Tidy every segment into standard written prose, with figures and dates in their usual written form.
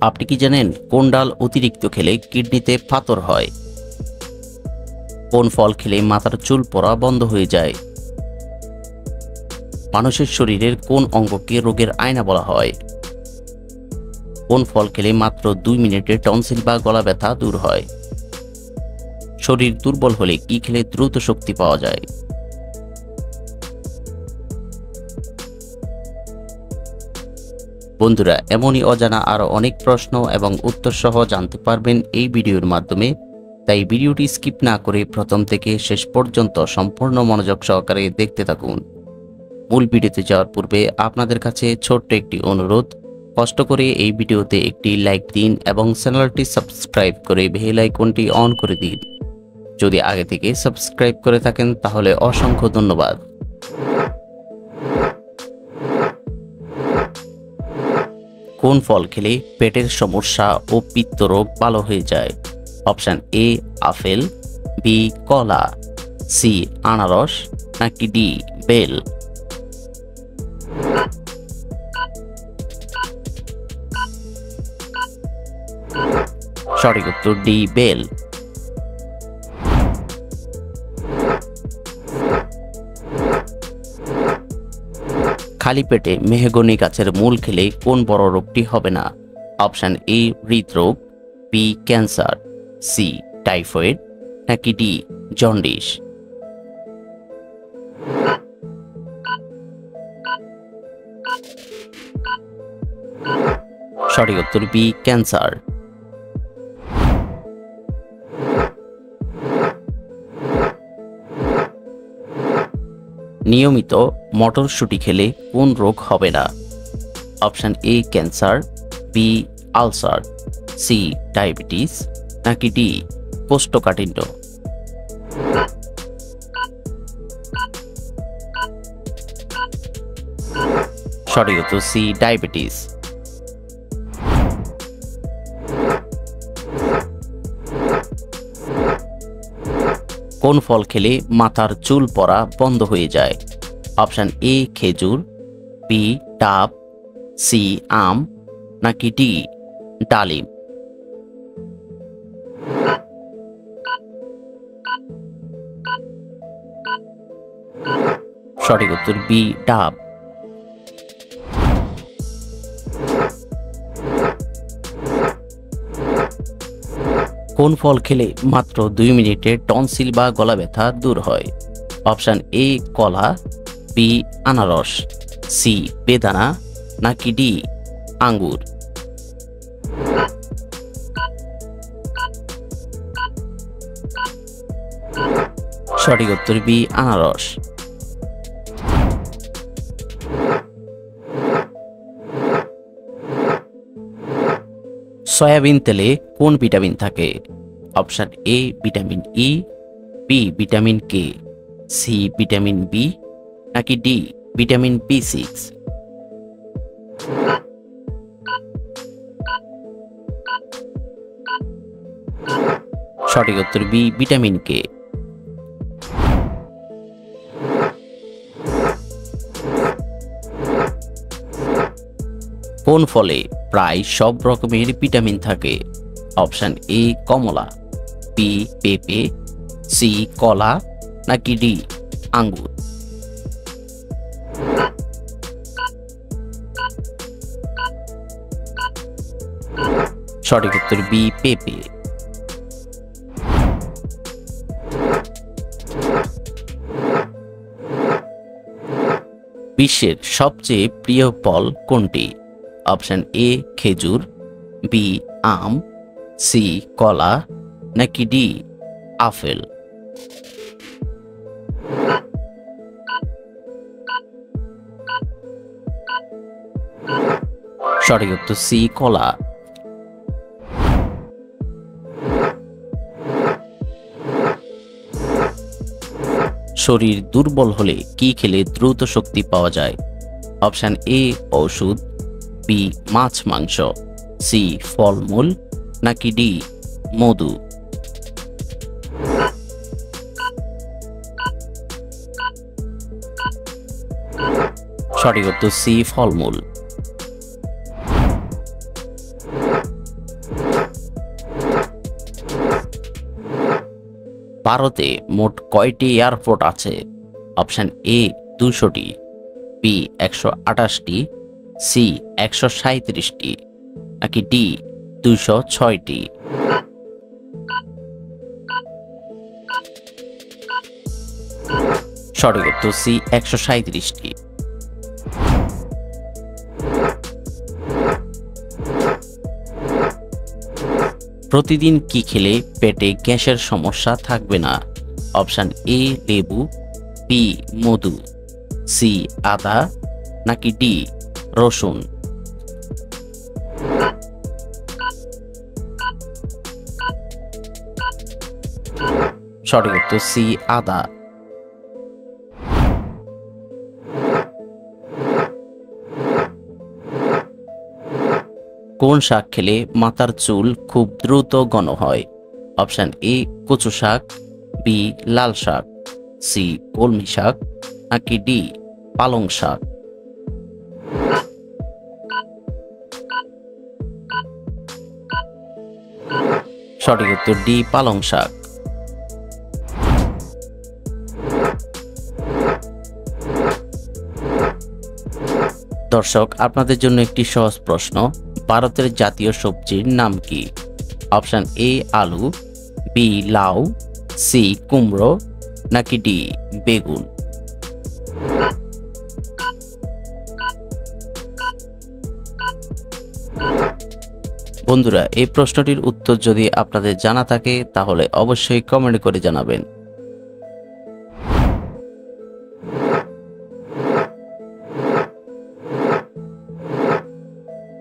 আপনি কি জানেন কোন ডাল অতিরিক্ত খেলে কিডনিতে পাথর হয়? কোন ফল খেলে মাথার চুল পড়া বন্ধ হয়ে যায়? মানুষের শরীরের কোন অঙ্গকে রোগের আয়না বলা হয়? কোন ফল খেলে মাত্র 2 মিনিটে টনসিল বা গলা ব্যথা দূর হয়? শরীর দুর্বল হলে কি খেলে দ্রুত শক্তি পাওয়া যায়? বন্ধুরা, এমনই অজানা আরো অনেক প্রশ্ন এবং উত্তর সহ জানতে পারবেন এই ভিডিওর মাধ্যমে। তাই ভিডিওটি স্কিপ না করে প্রথম থেকে শেষ পর্যন্ত সম্পূর্ণ মনোযোগ সহকারে দেখতে থাকুন। মূল ভিডিওতে যাওয়ার পূর্বে আপনাদের কাছে ছোট্ট একটি অনুরোধ, কষ্ট করে এই ভিডিওতে একটি লাইক দিন এবং চ্যানেলটি সাবস্ক্রাইব করে বেল আইকনটি অন করে দিন। যদি আগে থেকে সাবস্ক্রাইব করে থাকেন তাহলে অসংখ্য ধন্যবাদ। কোন ফল খেলে পেটের সমস্যা ও পিত্ত রোগ ভালো হয়ে যায়? অপশন এ আপেল, বি কলা, সি আনারস, নাকি ডি বেল? সঠিক উত্তর ডি বেল। খালি পেটে মেহগনি গাছের মূল খেলে কোন বড় রোগটি হবে না? অপশন এ হৃদরোগ, বি ক্যান্সার, সি টাইফয়েড, নাকি ডি জন্ডিস? সঠিক উত্তর বি ক্যান্সার। নিয়মিত মটরশুঁটি খেলে কোন রোগ হবে না? Option A cancer, B ulcer, C diabetes, নাকি ডি কোষ্ঠকাঠিন্য? সঠিক উত্তর সি ডায়াবেটিস। কোন ফল খেলে মাথার চুল পড়া বন্ধ হয়ে যায়? অপশন এ খেজুর, বি ডাব, সি আম, নাকি ডি ডালিম? সঠিক উত্তর বি ডাব। কোন ফল খেলে মাত্র 2 মিনিটে টনসিল বা গলা ব্যথা দূর হয়? অপশন এ কলা, বি আনারস, সি বেদানা, নাকি ডি আঙ্গুর? সঠিক উত্তর বি আনারস। সয়াবিন তেলে কোন ভিটামিন থাকে? Option A vitamin E, B vitamin K, C vitamin B, নাকি ডি ভিটামিন বি6? সঠিক উত্তর বি ভিটামিন কে। কোন ফলে প্রায় সব রকমের ভিটামিন থাকে? অপশন এ কমলা, বি পেঁপে, সি কলা, নাকি ডি আঙ্গুর? সঠিক উত্তর বি পেঁপে। বিশ্বের সবচেয়ে প্রিয় ফল কোনটি? অপশন এ খেজুর, বি আম, সি কলা, নাকি ডি আপেল? সঠিক উত্তর সি কলা। শরীর দুর্বল হলে কি খেলে দ্রুত শক্তি পাওয়া যায়? অপশন এ ঔষধ, বি মাছ মাংস, সি ফলমূল, নাকি ডি মধু? সঠিক উত্তর সি ফলমূল। ভারতে মোট কয়টি এয়ারপোর্ট আছে? অপশন এ 200টি, বি 128টি, সি 137টি, নাকি ডি 206টি? সঠিক উত্তর সি 137টি। প্রতিদিন কি খেলে পেটে গ্যাসের সমস্যা থাকবে না? অপশন এ লেবু, বি মধু, সি আদা, নাকি ডি রসুন? সঠিক উত্তর সি আদা। কোন শাক খেলে মাথার চুল খুব দ্রুত ঘন হয়? অপশন এ কচু শাক, বি লাল শাক, সি কলমি শাক, নাকি ডি পালং শাক? সঠিক উত্তর ডি পালং শাক। দর্শক, আপনাদের জন্য একটি সহজ প্রশ্ন। ভারতের জাতীয় সবজির নাম কি? অপশন এ আলু, বি লাউ, সি কুমড়ো, নাকি ডি বেগুন? বন্ধুরা, এই প্রশ্নটির উত্তর যদি আপনাদের জানা থাকে তাহলে অবশ্যই কমেন্ট করে জানাবেন।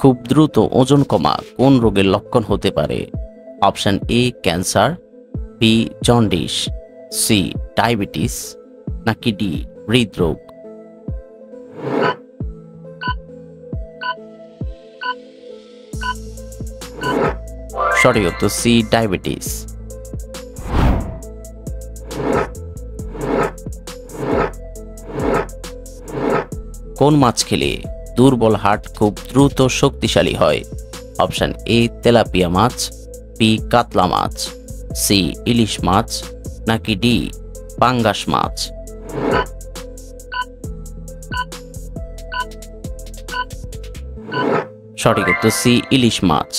খুব দ্রুত ওজন কমা কোন রোগের লক্ষণ হতে পারে? Option A cancer, B jaundice, C diabetes, নাকি ডি হৃদরোগ? সঠিক উত্তর সি ডায়াবেটিস। কোন মাছ খেলে দুর্বল হার্ট খুব দ্রুত শক্তিশালী হয়? অপশন এ তেলাপিয়া মাছ, বি কাতলা মাছ, সি ইলিশ মাছ, নাকি ডি পাঙ্গাস মাছ? সঠিক উত্তর সি ইলিশ মাছ।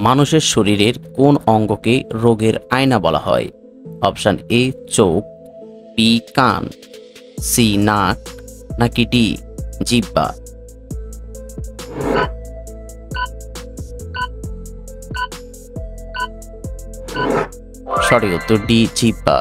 মানুষের শরীরের কোন অঙ্গকে রোগের আয়না বলা হয়? অপশন এ চোখ, বি কান, সি নাক, নাকি ডি জিহ্বা? সঠিক উত্তর ডি জিহ্বা।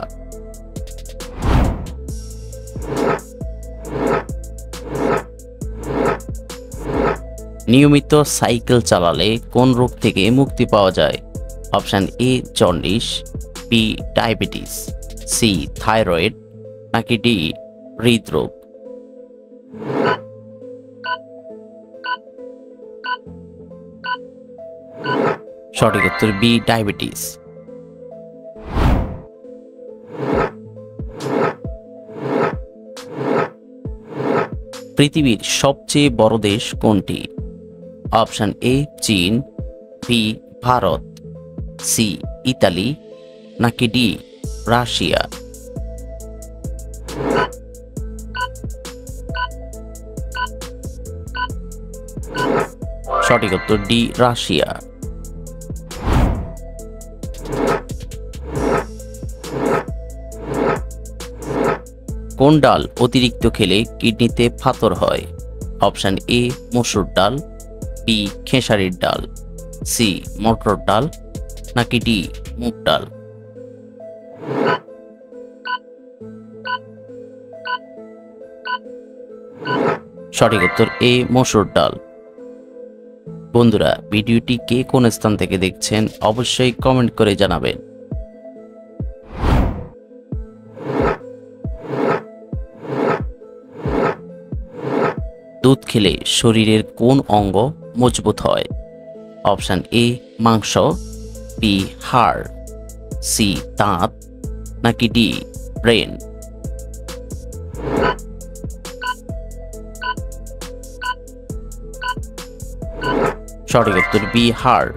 নিয়মিত সাইকেল চালালে কোন রোগ থেকে মুক্তি পাওয়া যায়? Option A jaundice, B diabetes, C thyroid, নাকি ডি হৃদরোগ? সঠিক উত্তর বি ডায়াবেটিস। পৃথিবীর সবচেয়ে বড় দেশ কোনটি? অপশন এ চীন, বি ভারত, সি ইতালি, নাকি ডি রাশিয়া? সঠিক উত্তর ডি রাশিয়া। কোন ডাল অতিরিক্ত খেলে কিডনিতে পাথর হয়? অপশন এ মসুর ডাল, বি খেসারির ডাল, সি মটর ডাল, নাকি ডি মুগ ডাল? সঠিক উত্তর এ মসুর ডাল। বন্ধুরা, ভিডিওটি কে কোন স্থান থেকে দেখছেন অবশ্যই কমেন্ট করে জানাবেন। দুধ খেলে শরীরের কোন অঙ্গ মজবুত হয়? অপশন এ মাংস, বি হাড়, সি দাঁত, নাকি ডি ব্রেন? সঠিক উত্তর বি হার্ট।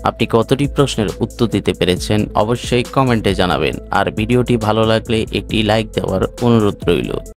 আপনি কতটি প্রশ্নের উত্তর দিতে পেরেছেন অবশ্যই কমেন্টে জানাবেন, আর ভিডিওটি ভালো লাগলে একটি লাইক দেওয়ার অনুরোধ রইল।